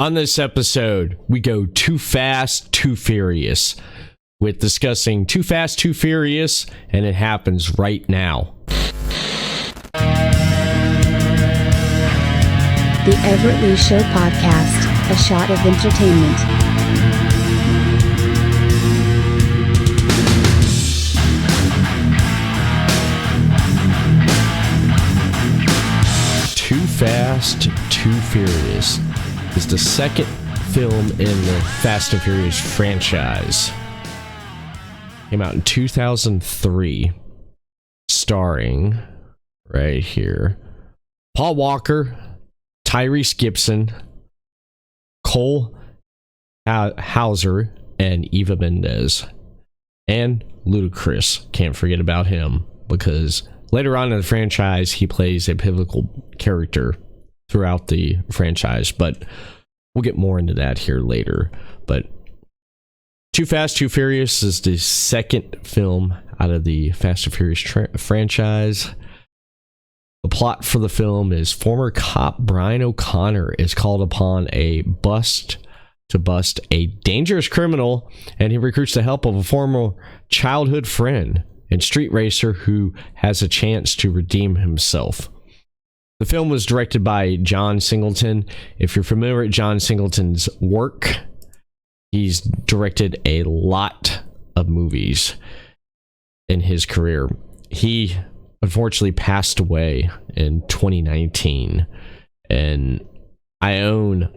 On this episode, we go Too Fast, Too Furious, with discussing Too Fast, Too Furious, and it happens right now. The Everett Lee Show podcast, a shot of entertainment. Too Fast, Too Furious is the second film in the Fast and Furious franchise. Came out in 2003, starring, right here, Paul Walker, Tyrese Gibson, Cole Hauser, and Eva Mendes. And Ludacris. Can't forget about him, because later on in the franchise, he plays a pivotal character throughout the franchise, but we'll get more into that here later. But Too Fast, Too Furious is the second film out of the Fast and Furious franchise. The plot for the film is former cop Brian O'Connor is called upon to bust a dangerous criminal, and he recruits the help of a former childhood friend and street racer who has a chance to redeem himself. The film was directed by John Singleton. If you're familiar with John Singleton's work, he's directed a lot of movies in his career. He unfortunately passed away in 2019, and I own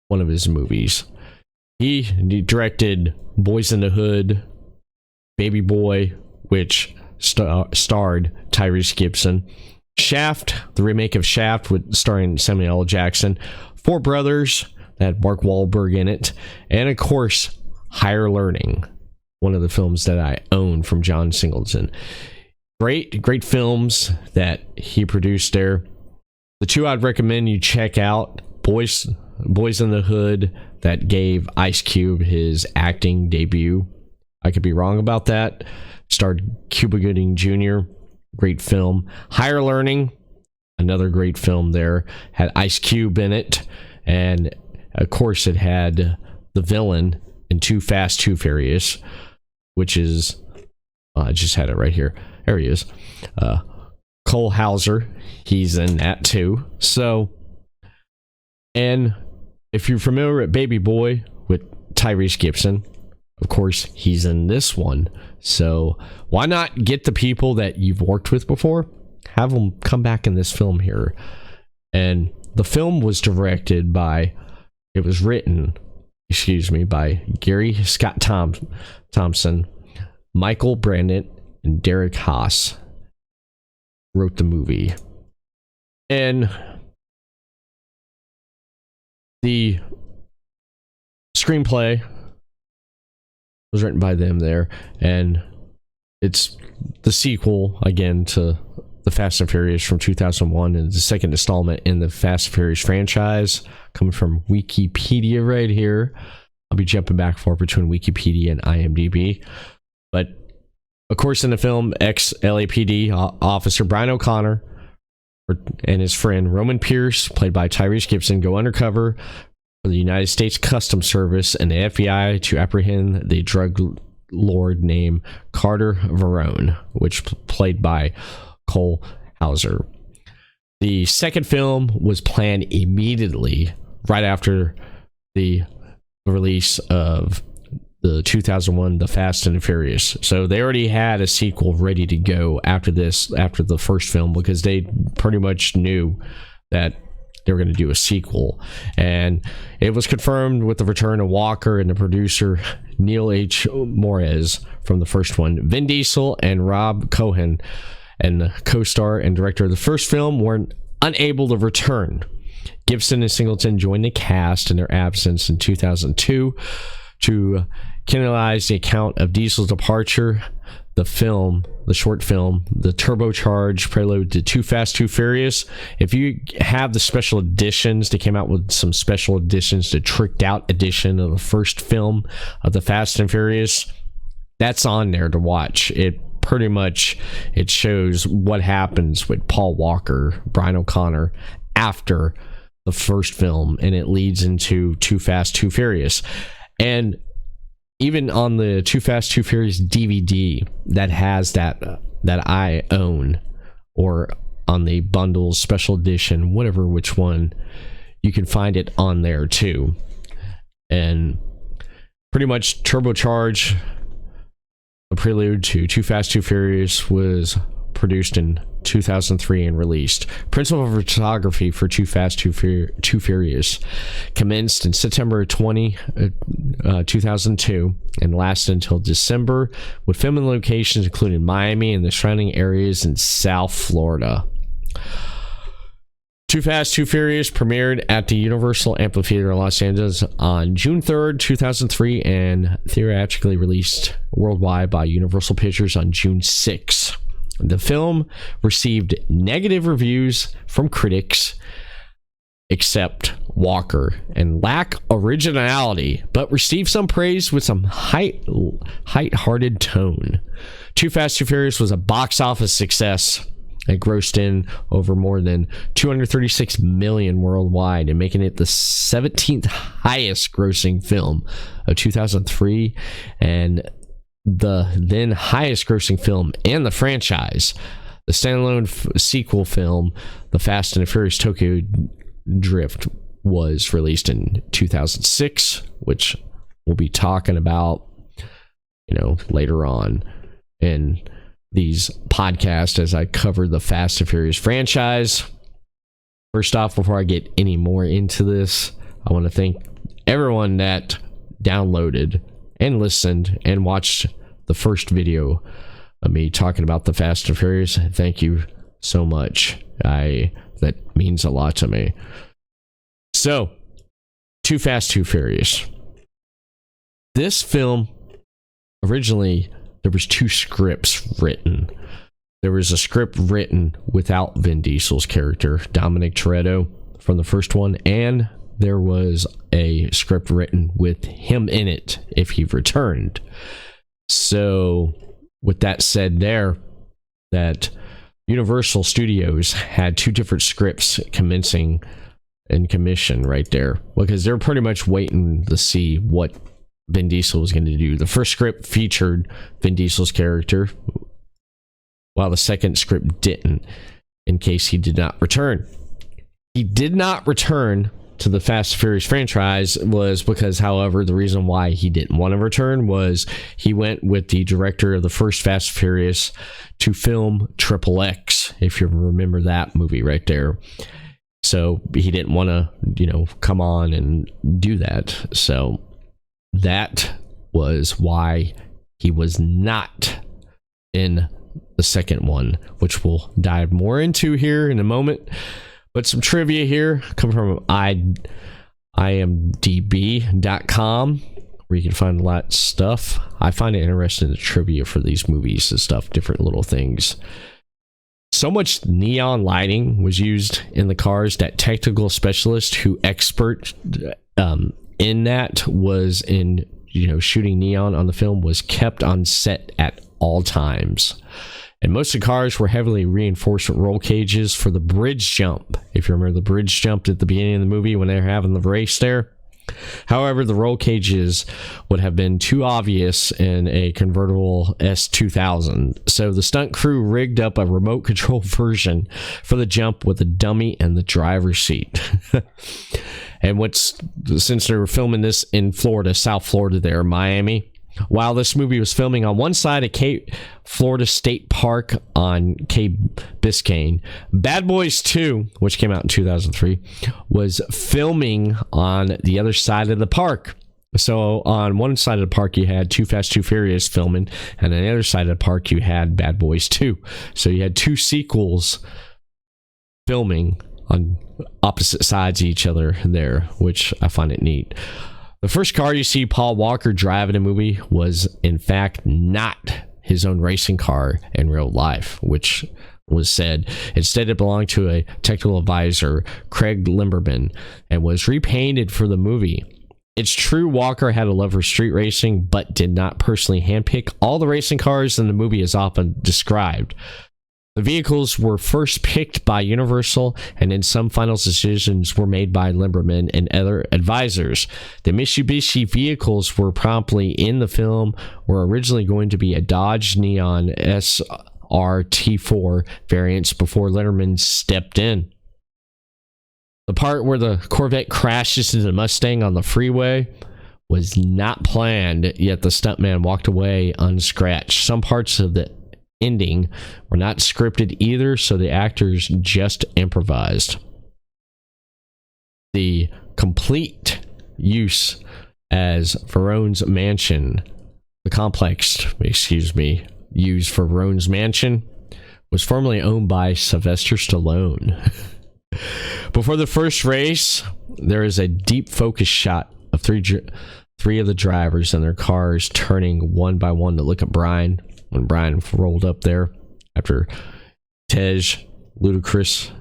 one of his movies. He directed Boys in the Hood, Baby Boy, which starred Tyrese Gibson, Shaft, the remake of Shaft starring Samuel L. Jackson, Four Brothers that had Mark Wahlberg in it, and of course Higher Learning, one of the films that I own from John Singleton. Great films that he produced there. The two I'd recommend you check out: Boys in the Hood, that gave Ice Cube his acting debut. I could be wrong about that. Starred Cuba Gooding Jr. Great film. Higher Learning, another great film there. Had Ice Cube in it. And, of course, it had the villain in Too Fast, Too Furious, which is... I just had it right here. There he is. Cole Hauser. He's in that, too. So, and if you're familiar with Baby Boy with Tyrese Gibson, of course, he's in this one. So why not get the people that you've worked with before, have them come back in this film here? And the film was written by Gary Scott Thompson, Michael Brandon, and Derek Haas wrote the movie. And the screenplay was written by them there, and it's the sequel again to the Fast and Furious from 2001, and the second installment in the Fast and Furious franchise, coming from Wikipedia right here. I'll be jumping back and forth between Wikipedia and IMDb. But of course, in the film, ex-LAPD officer Brian O'Connor and his friend Roman Pierce, played by Tyrese Gibson, go undercover for the United States Customs Service and the FBI to apprehend the drug lord named Carter Verone, which played by Cole Hauser. The second film was planned immediately right after the release of the 2001 The Fast and the Furious. So they already had a sequel ready to go after the first film, because they pretty much knew that they were going to do a sequel. And it was confirmed with the return of Walker and the producer Neil H. Morez from the first one. Vin Diesel and Rob Cohen, and the co-star and director of the first film, weren't unable to return. Gibson and Singleton joined the cast in their absence in 2002 to canonize the account of Diesel's departure. The short film, the turbocharged prelude to Too Fast, Too Furious. If you have the special editions, they came out with some special editions, the tricked out edition of the first film of the Fast and Furious. That's on there to watch. It shows what happens with Paul Walker, Brian O'Connor, after the first film, and it leads into Too Fast, Too Furious. And even on the Too Fast, Too Furious DVD that has that I own, or on the bundles, special edition, whatever, which one, you can find it on there too. And pretty much Turbocharge, a prelude to Too Fast, Too Furious, was produced in 2003 and released. Principal photography for Too Fast, Too Furious commenced in September 2002 and lasted until December, with filming locations including Miami and the surrounding areas in South Florida. Too Fast, Too Furious premiered at the Universal Amphitheater in Los Angeles on June 3rd, 2003, and theatrically released worldwide by Universal Pictures on June 6th. The film received negative reviews from critics, except Walker, and lack originality, but received some praise with some height-hearted tone. Too Fast, Too Furious was a box office success. It grossed in over more than $236 million worldwide, and making it the 17th highest grossing film of 2003 and the then highest grossing film in the franchise. The standalone sequel film, The Fast and the Furious Tokyo Drift, was released in 2006, which we'll be talking about, later on in these podcasts as I cover the Fast and Furious franchise. First off, before I get any more into this, I want to thank everyone that downloaded and listened and watched the first video of me talking about the Fast and Furious. Thank you so much. That means a lot to me. So, Too Fast, Too Furious. This film, originally, there was 2 scripts written. There was a script written without Vin Diesel's character, Dominic Toretto, from the first one, and there was a script written with him in it if he returned. So, with that said there, that Universal Studios had 2 different scripts commencing in commission right there, because they're pretty much waiting to see what Vin Diesel was going to do. The first script featured Vin Diesel's character, while the second script didn't, in case he did not return. He did not return to the Fast and Furious franchise was because, however, the reason why he didn't want to return was he went with the director of the first Fast and Furious to film Triple X, if you remember that movie right there. So he didn't want to, come on and do that. So that was why he was not in the second one, which we'll dive more into here in a moment. But some trivia here come from imdb.com, where you can find a lot of stuff. I find it interesting, the trivia for these movies and stuff, different little things. So much neon lighting was used in the cars that technical specialist who expert in that was in shooting neon on the film was kept on set at all times. And most of the cars were heavily reinforced with roll cages for the bridge jump. If you remember the bridge jump at the beginning of the movie when they were having the race there. However, the roll cages would have been too obvious in a convertible S2000. So the stunt crew rigged up a remote control version for the jump with a dummy in the driver's seat. And since they were filming this in Florida, South Florida there, Miami, while this movie was filming on one side of Cape Florida State Park on Cape Biscayne, Bad Boys 2, which came out in 2003, was filming on the other side of the park. So on one side of the park, you had Too Fast, Too Furious filming, and on the other side of the park, you had Bad Boys 2. So you had 2 sequels filming on opposite sides of each other there, which I find it neat. The first car you see Paul Walker drive in a movie was, in fact, not his own racing car in real life, which was said. Instead, it belonged to a technical advisor, Craig Limberman, and was repainted for the movie. It's true Walker had a love for street racing, but did not personally handpick all the racing cars in the movie as often described. The vehicles were first picked by Universal, and then some final decisions were made by Limberman and other advisors. The Mitsubishi vehicles were promptly in the film were originally going to be a Dodge Neon SRT4 variants before Letterman stepped in. The part where the Corvette crashes into the Mustang on the freeway was not planned, yet the stuntman walked away unscratched. Some parts of the ending were not scripted either, so the actors just improvised. The complete use as Verone's mansion, the complex, used for Verone's mansion, was formerly owned by Sylvester Stallone. Before the first race, there is a deep focus shot of three of the drivers and their cars turning one by one to look at Brian. When Brian rolled up there after Tej, Ludacris,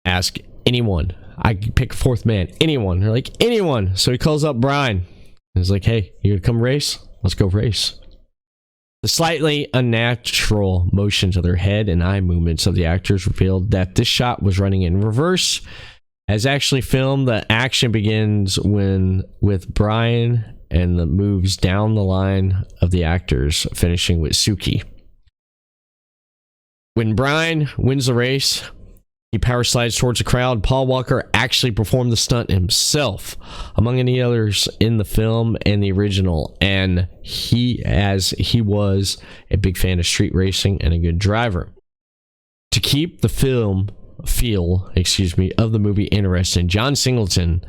ask anyone. I pick fourth man, anyone. They're like, anyone. So he calls up Brian. He's like, hey, you gonna come race? Let's go race. The slightly unnatural motions of their head and eye movements of the actors revealed that this shot was running in reverse. As actually filmed, the action begins with Brian and the moves down the line of the actors, finishing with Suki. When Brian wins the race, he power slides towards the crowd. Paul Walker actually performed the stunt himself, among any others in the film and the original, and he was a big fan of street racing and a good driver. To keep the feel of the movie interesting, John Singleton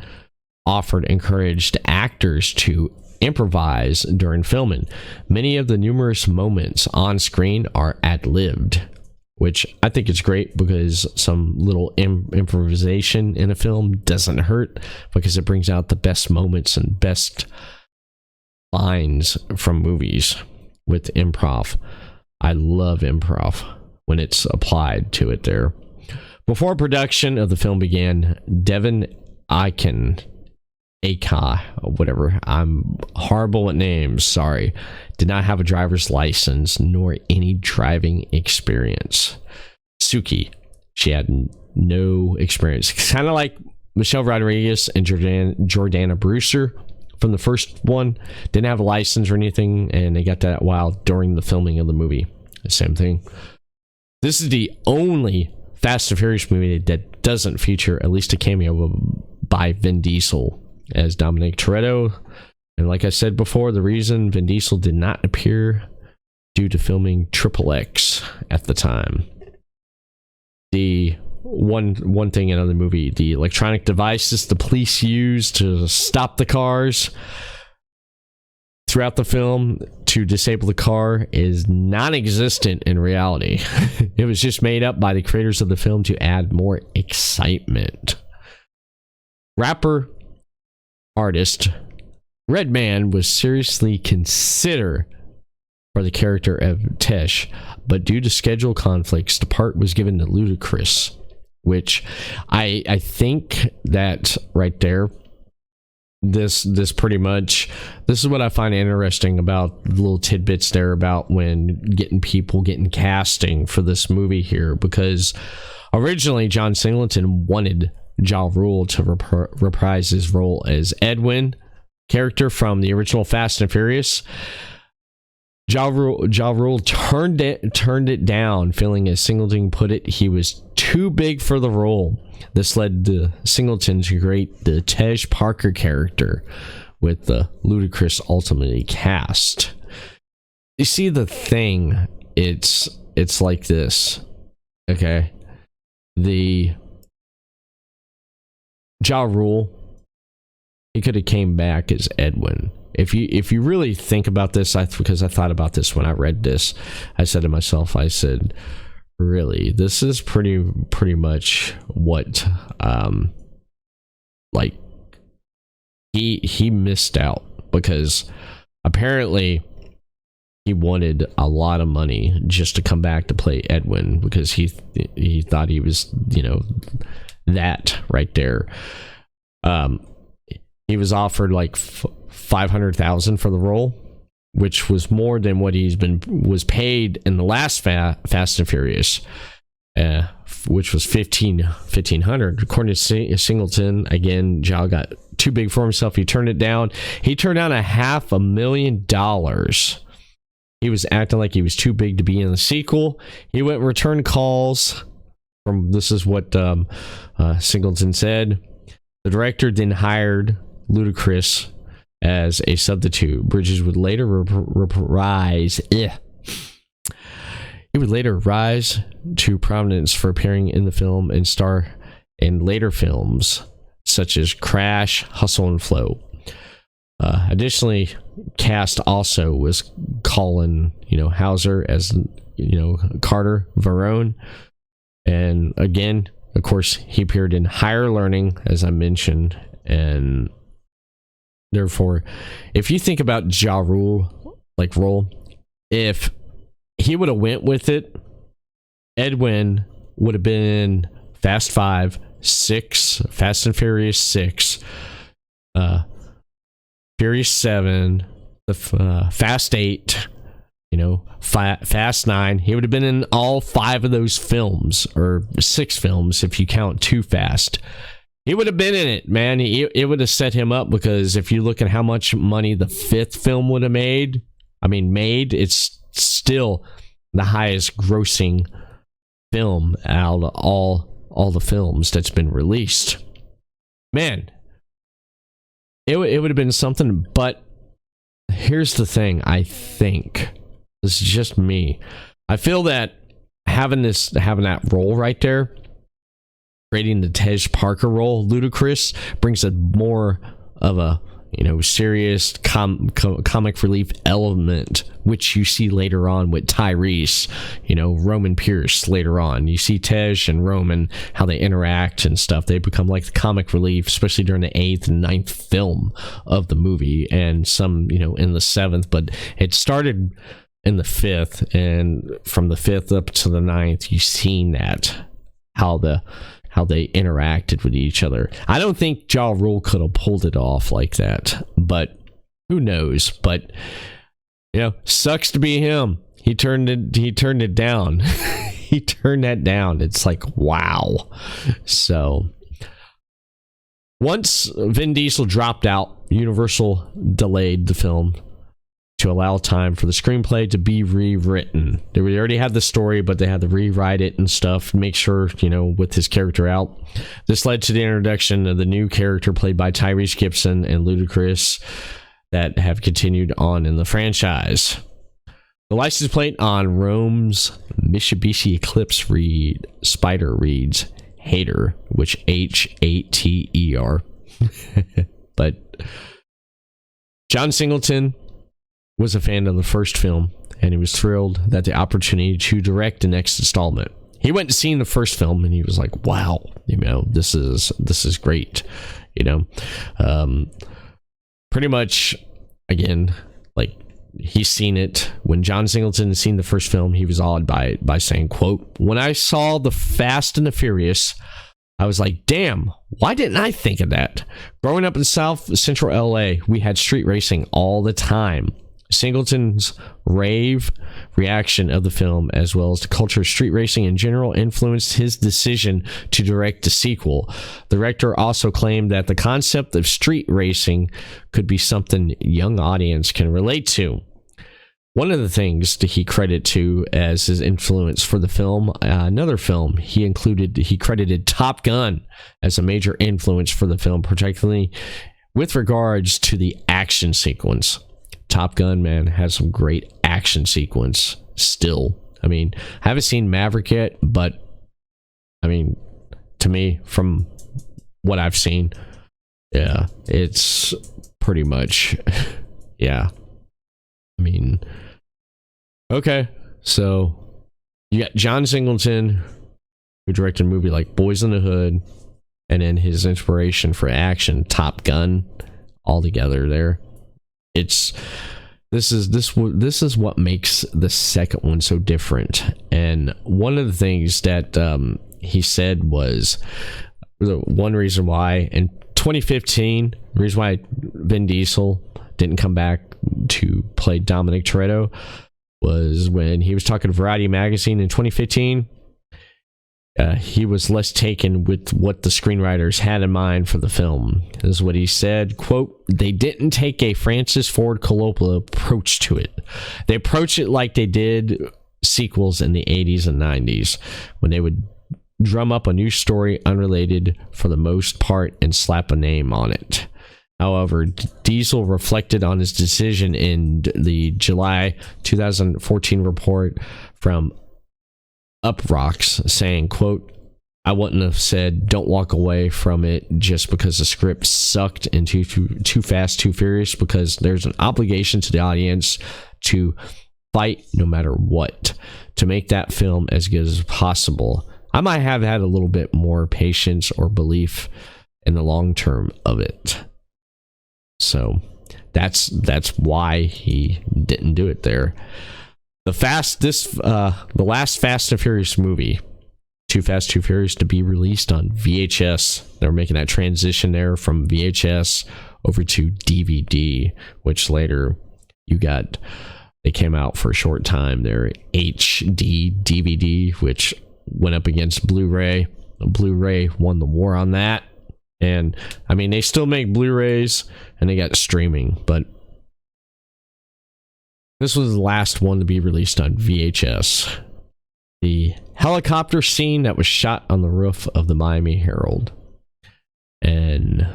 encouraged actors to improvise during filming. Many of the numerous moments on screen are ad-libbed, which I think is great because some little improvisation in a film doesn't hurt, because it brings out the best moments and best lines from movies with improv. I love improv when it's applied to it there. Before production of the film began, Devin whatever, I'm horrible at names, sorry, did not have a driver's license nor any driving experience. Suki, she had no experience. Kind of like Michelle Rodriguez and Jordana Brewster from the first one. Didn't have a license or anything, and they got that while during the filming of the movie. Same thing. This is the only Fast and Furious movie that doesn't feature at least a cameo by Vin Diesel as Dominic Toretto. And like I said before, the reason Vin Diesel did not appear due to filming XXX at the time. The one thing in the movie, the electronic devices the police used to stop the cars throughout the film to disable the car is non-existent in reality. It was just made up by the creators of the film to add more excitement. Rapper artist Redman was seriously considered for the character of Tesh, but due to schedule conflicts, the part was given to Ludacris, which I think that right there, this pretty much, this is what I find interesting about the little tidbits there about when getting casting for this movie here, because originally John Singleton wanted Ja Rule to reprise his role as Edwin character from the original Fast and Furious. Ja Rule turned it down, feeling, as Singleton put it, he was too big for the role. This led to Singleton to create the Tej Parker character, with the Ludacris ultimately cast. You see, the thing, it's like this, okay? The Ja Rule, he could have came back as Edwin. If you really think about this, because I thought about this when I read this, I said to myself, I said, really, this is pretty much what like he missed out, because apparently he wanted a lot of money just to come back to play Edwin, because he thought he was, that right there. He was offered like $500,000 for the role, which was more than what was paid in the last Fast and Furious, which was 1,500. According to Singleton, again, Zhao got too big for himself. He turned it down. He turned down $500,000. He was acting like he was too big to be in the sequel. He went and returned calls from, this is what Singleton said. The director then hired Ludacris as a substitute. Bridges would later rise. He would later rise to prominence for appearing in the film and star in later films such as Crash, Hustle and Flow. Additionally, cast also was Colin, Hauser as, Carter Verone. And again, of course, he appeared in Higher Learning, as I mentioned. And therefore, if you think about Ja Rule, role, if he would have went with it, Edwin would have been Fast 5, 6, Fast and Furious 6, Furious 7, Fast 8, Fast 9. He would have been in all 5 of those films, or 6 films if you count Too Fast. He would have been in it, man. It would have set him up, because if you look at how much money the 5th film would have made, it's still the highest grossing film out of all the films that's been released. Man, it would have been something. But here's the thing. I think this is just me. I feel that having that role right there, creating the Tej Parker role, Ludacris, brings a more of a serious comic relief element, which you see later on with Tyrese, Roman Pierce later on. You see Tej and Roman, how they interact and stuff. They become like the comic relief, especially during the 8th and 9th film of the movie, and some, in the 7th, but it started in the 5th, and from the 5th up to the 9th, you've seen that, how they interacted with each other. I don't think Ja Rule could have pulled it off like that, but who knows? But sucks to be him. He turned it down. He turned that down. It's like, wow. So once Vin Diesel dropped out, Universal delayed the film to allow time for the screenplay to be rewritten. They already had the story, but they had to rewrite it and stuff, make sure, with his character out. This led to the introduction of the new character played by Tyrese Gibson and Ludacris that have continued on in the franchise. The license plate on Rome's Mitsubishi Eclipse Spider reads Hater, which Hater. But John Singleton was a fan of the first film, and he was thrilled that the opportunity to direct the next installment. He went to see the first film, and he was like, wow, this is great. Pretty much, again, he's seen it. When John Singleton had seen the first film, he was awed by it, by saying, quote, "When I saw the Fast and the Furious, I was like, damn, why didn't I think of that? Growing up in South Central LA, we had street racing all the time." Singleton's rave reaction of the film, as well as the culture of street racing in general, influenced his decision to direct the sequel. The director also claimed that the concept of street racing could be something young audience can relate to. One of the things that he credited to as his influence for the film, another film he credited Top Gun as a major influence for the film, particularly with regards to the action sequence. Top Gun, man, has some great action sequence still. I haven't seen Maverick yet, but to me, from what I've seen, yeah, it's pretty much, yeah. Okay, so you got John Singleton, who directed a movie like Boys in the Hood, and then his inspiration for action, Top Gun, all together there. This is what makes the second one so different. And one of the things that he said was one reason why in 2015, the reason why Vin Diesel didn't come back to played Dominic Toretto, was when he was talking to Variety magazine in 2015. He was less taken with what the screenwriters had in mind for the film. This is what he said, quote, "They didn't take a Francis Ford Coppola approach to it. They approached it like they did sequels in the 80s and 90s, when they would drum up a new story unrelated for the most part and slap a name on it." However, Diesel reflected on his decision in the July 2014 report from Uprocks, saying, quote, "I wouldn't have said don't walk away from it just because the script sucked in Too Fast, Too Furious, because there's an obligation to the audience to fight no matter what to make that film as good as possible. I might have had a little bit more patience or belief in the long term of it." So that's why he didn't do it there. The last Fast and Furious movie, Too Fast, Too Furious, to be released on VHS. They were making that transition there from VHS over to DVD, which later they came out for a short time. Their HD DVD, which went up against Blu-ray. Blu-ray won the war on that. And I mean, they still make Blu-rays and they got streaming, but this was the last one to be released on VHS. The helicopter scene that was shot on the roof of the Miami Herald. And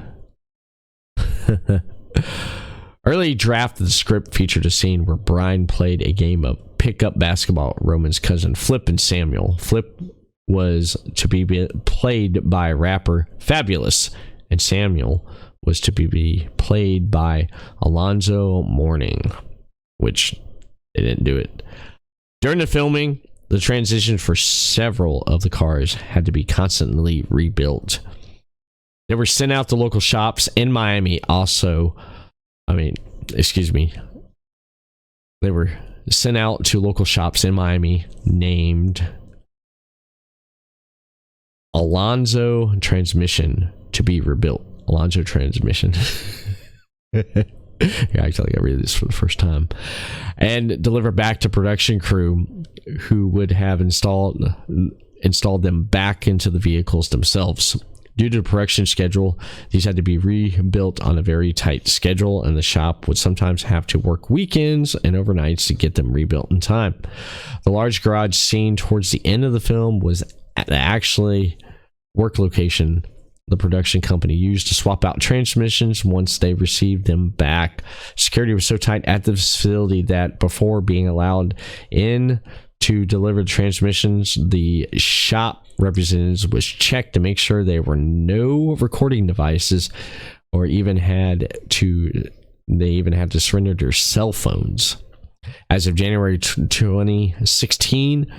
early draft of the script featured a scene where Brian played a game of pickup basketball with Roman's cousin Flip and Samuel. Flip was to be played by rapper Fabulous, and Samuel was to be played by Alonzo Mourning, which they didn't do it. During the filming, the transition for several of the cars had to be constantly rebuilt. They were sent out to local shops in Miami They were sent out to local shops in Miami named Alonzo Transmission to be rebuilt. Alonzo Transmission. Yeah, actually, I read this for the first time. And deliver back to production crew who would have installed them back into the vehicles themselves. Due to the production schedule, these had to be rebuilt on a very tight schedule, and the shop would sometimes have to work weekends and overnights to get them rebuilt in time. The large garage scene towards the end of the film was actually work location the production company used to swap out transmissions once they received them back. Security was so tight at the facility that before being allowed in to deliver the transmissions, the shop representatives was checked to make sure there were no recording devices, or they even had to surrender their cell phones. As of January 2016,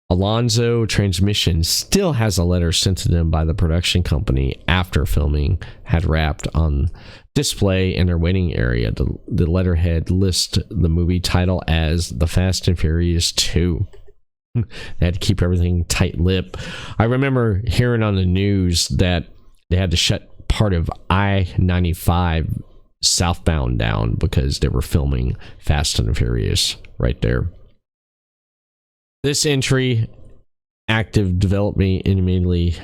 Alonzo Transmission still has a letter sent to them by the production company after filming had wrapped on display in their waiting area. The letterhead lists the movie title as The Fast and Furious 2. They had to keep everything tight-lipped. I remember hearing on the news that they had to shut part of I-95 southbound down because they were filming Fast and Furious right there. This entry, active development immediately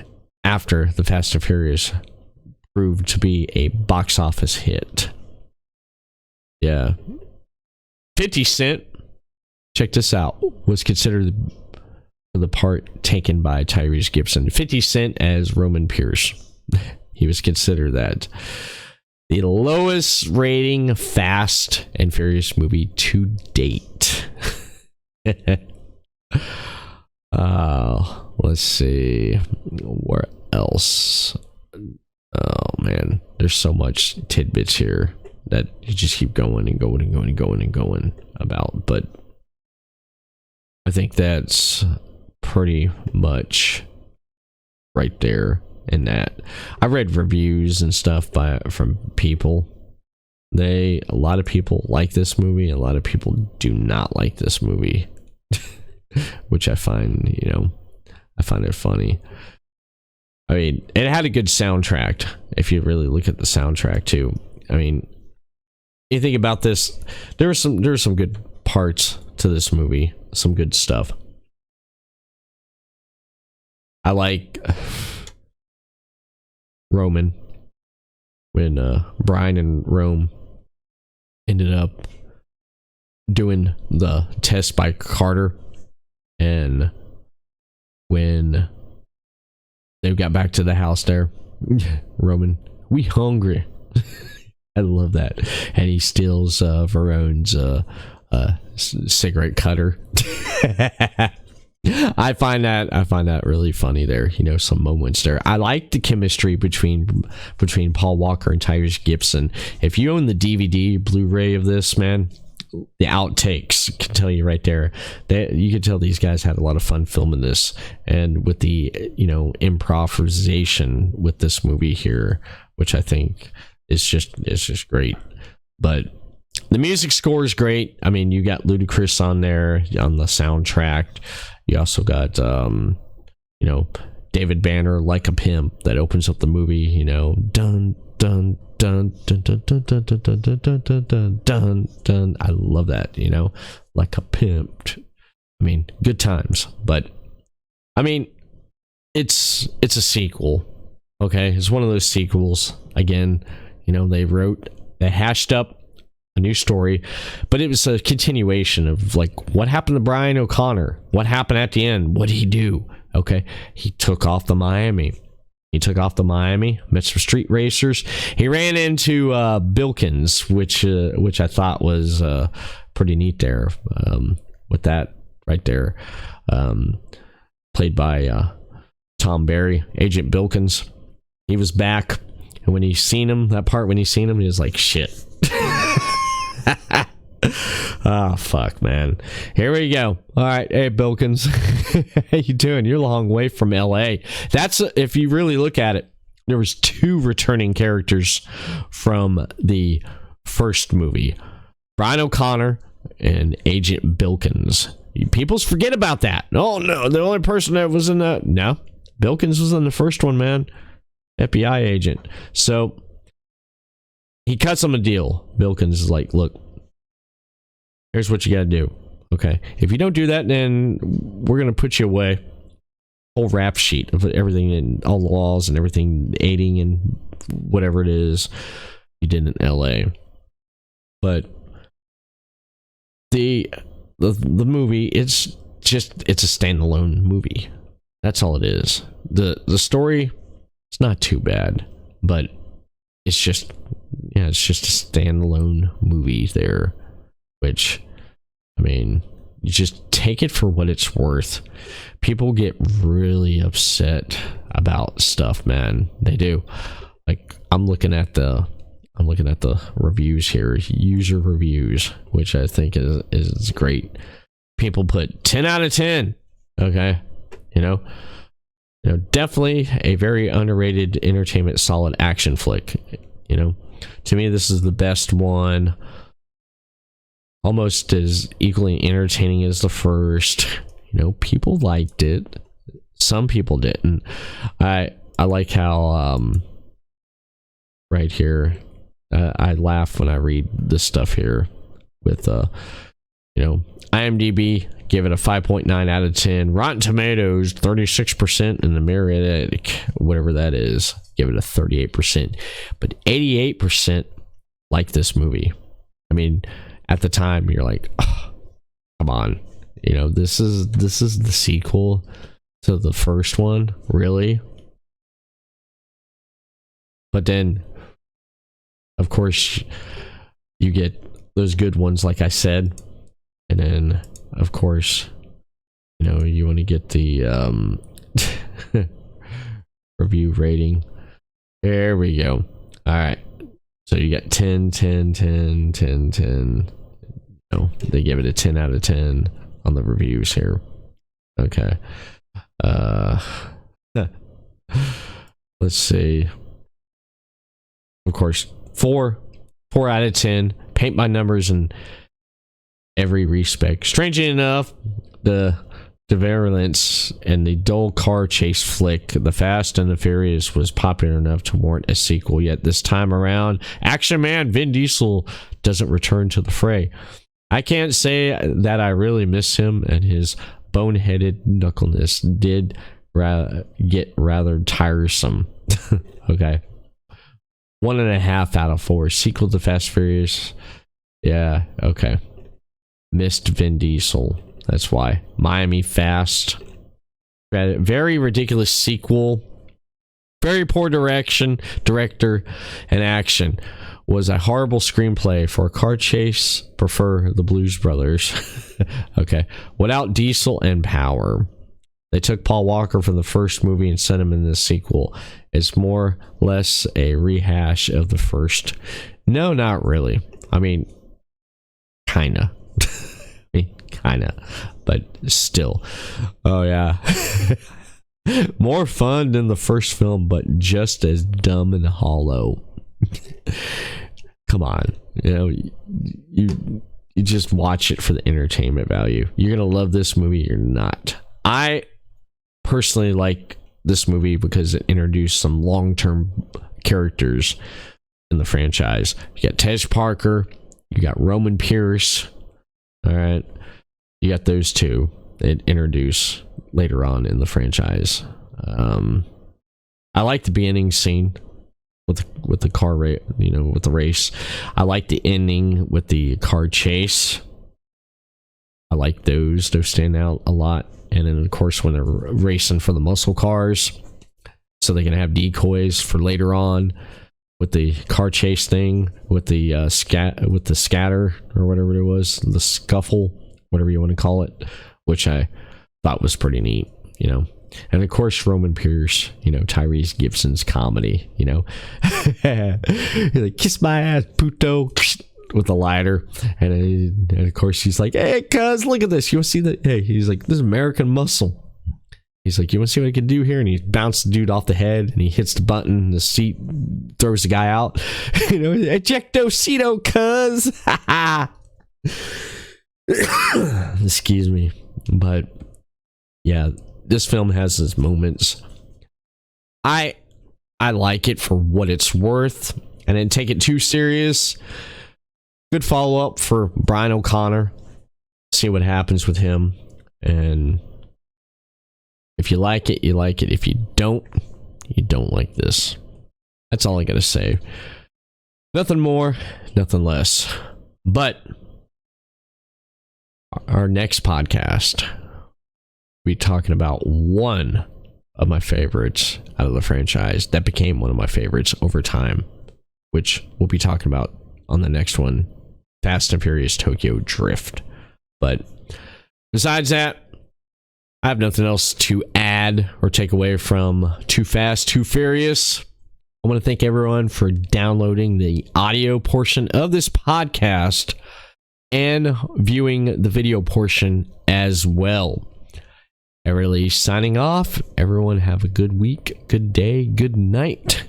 after the Fast and Furious, proved to be a box office hit. Yeah. 50 Cent, check this out, was considered the part taken by Tyrese Gibson. 50 Cent as Roman Pierce. He was considered that. The lowest rating Fast and Furious movie to date. Let's see where else. Oh man, there's so much tidbits here that you just keep going and going and going and going and going about, but I think that's pretty much right there in that. I read reviews and stuff from people. A lot of people like this movie, a lot of people do not like this movie. Which I find it funny. I mean, it had a good soundtrack. If you really look at the soundtrack too, I mean, you think about this, there are some good parts to this movie, some good stuff. I like Roman when Brian and Rome ended up doing the test by Carter, and when they got back to the house there, Roman, we hungry. I love that. And he steals Verone's cigarette cutter. I find that really funny there. You know, some moments there. I like the chemistry between Paul Walker and Tyrese Gibson. If you own the DVD Blu-ray of this, man, the outtakes can tell you right there that you could tell these guys had a lot of fun filming this, and with the improvisation with this movie here, which I think is just great. But the music score is great. I mean, you got Ludacris on there on the soundtrack. You also got David Banner, Like a Pimp, that opens up the movie. Dun dun dun dun dun dun dun dun dun dun dun dun dun dun. I love that. Like a Pimp. I mean, good times. But I mean, it's a sequel. Okay, it's one of those sequels. Again, they hashed up a new story, but it was a continuation of like what happened to Brian O'Connor. What happened at the end? What did he do? Okay, he took off the Miami, met some street racers. He ran into Bilkins, which I thought was pretty neat there, with that right there, played by Tom Barry, Agent Bilkins. He was back, and when he seen him, he was like, shit. Oh, fuck, man. Here we go. All right. Hey, Bilkins. How you doing? You're a long way from LA. That's, if you really look at it, there was 2 returning characters from the first movie. Brian O'Connor and Agent Bilkins. People forget about that. Oh, no. The only person that was in that. No. Bilkins was in the first one, man. FBI agent. So he cuts him a deal. Bilkins is like, look, here's what you got to do. Okay. If you don't do that, then we're going to put you away. Whole rap sheet of everything and all the laws and everything, aiding and whatever it is you did in LA. But the movie, it's a standalone movie. That's all it is. The story, it's not too bad, but it's just a standalone movie there, which, I mean, you just take it for what it's worth. People get really upset about stuff, man. They do. Like, I'm looking at the reviews here, user reviews, which I think is great. People put 10 out of 10. Okay. Definitely a very underrated entertainment, solid action flick. To me, this is the best one. Almost as equally entertaining as the first. People liked it. Some people didn't. I like how right here, I laugh when I read this stuff here with IMDb gave it a 5.9 out of 10. Rotten Tomatoes 36%, and the Metacritic, whatever that is, give it a 38%. But 88% like this movie. I mean, at the time you're like, oh, come on, this is the sequel to the first one, really? But then, of course, you get those good ones, like I said, and then, of course, you want to get the review rating. There we go. All right. So you got 10, 10, 10, 10, 10. They give it a 10 out of 10 on the reviews here. Okay. Let's see. Of course, 4 out of 10. Paint by numbers in every respect. Strangely enough, the the virulence and the dull car chase flick, The Fast and the Furious was popular enough to warrant a sequel. Yet this time around, Action Man Vin Diesel doesn't return to the fray. I can't say that I really miss him, and his boneheaded knuckleness did get rather tiresome. Okay. 1.5 out of 4. Sequel to Fast Furious. Yeah, okay. Missed Vin Diesel. That's why. Miami Fast. Very ridiculous sequel. Very poor director, and action. Was a horrible screenplay for a car chase. Prefer the Blues Brothers. Okay. Without Diesel and power. They took Paul Walker from the first movie and sent him in this sequel. It's more or less a rehash of the first. No, not really. I mean, kinda. Kinda. But still. Oh, yeah. More fun than the first film, but just as dumb and hollow. Come on, you just watch it for the entertainment value. You're gonna love this movie. You're not. I personally like this movie because it introduced some long-term characters in the franchise. You got Tej Parker, you got Roman Pierce. All right, you got those two that introduce later on in the franchise. I like the beginning scene with the car race, with the race. I like the ending with the car chase. I like those stand out a lot. And then of course when they're racing for the muscle cars, so they can have decoys for later on with the car chase thing, with the scatter or whatever it was, the scuffle, whatever you want to call it, which I thought was pretty neat, And of course, Roman Pierce, Tyrese Gibson's comedy, He's like, kiss my ass, puto, with the lighter. And of course, she's like, hey, cuz, look at this. You want to see that? Hey, he's like, this is American muscle. He's like, you want to see what I can do here? And he bounced the dude off the head and he hits the button and the seat throws the guy out. Ejectocito, cuz. Excuse me. But yeah, this film has its moments. I like it for what it's worth. I didn't take it too serious. Good follow-up for Brian O'Connor. See what happens with him. And if you like it, you like it. If you don't like this. That's all I gotta say. Nothing more, nothing less. But our next podcast, we'll be talking about one of my favorites out of the franchise that became one of my favorites over time, which we'll be talking about on the next one, Fast and Furious Tokyo Drift. But besides that, I have nothing else to add or take away from Too Fast, Too Furious. I want to thank everyone for downloading the audio portion of this podcast and viewing the video portion as well. Everett Lee signing off. Everyone have a good week, good day, good night.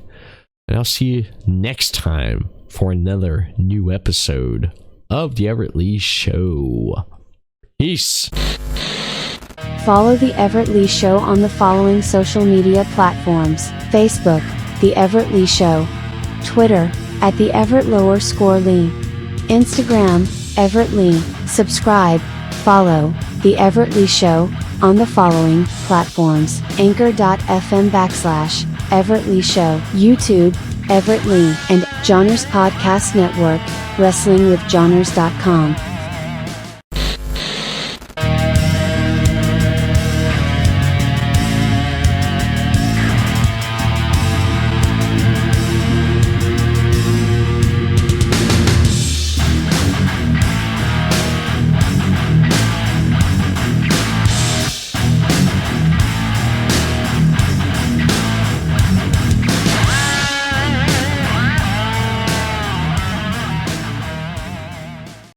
And I'll see you next time for another new episode of the Everett Lee Show. Peace. Follow the Everett Lee Show on the following social media platforms: Facebook, The Everett Lee Show; Twitter, @the Everett_Lee; Instagram, Everett Lee. Subscribe, follow The Everett Lee Show on the following platforms: Anchor.fm/Everett Lee Show, YouTube, Everett Lee, and Johners Podcast Network, WrestlingWithJohners.com.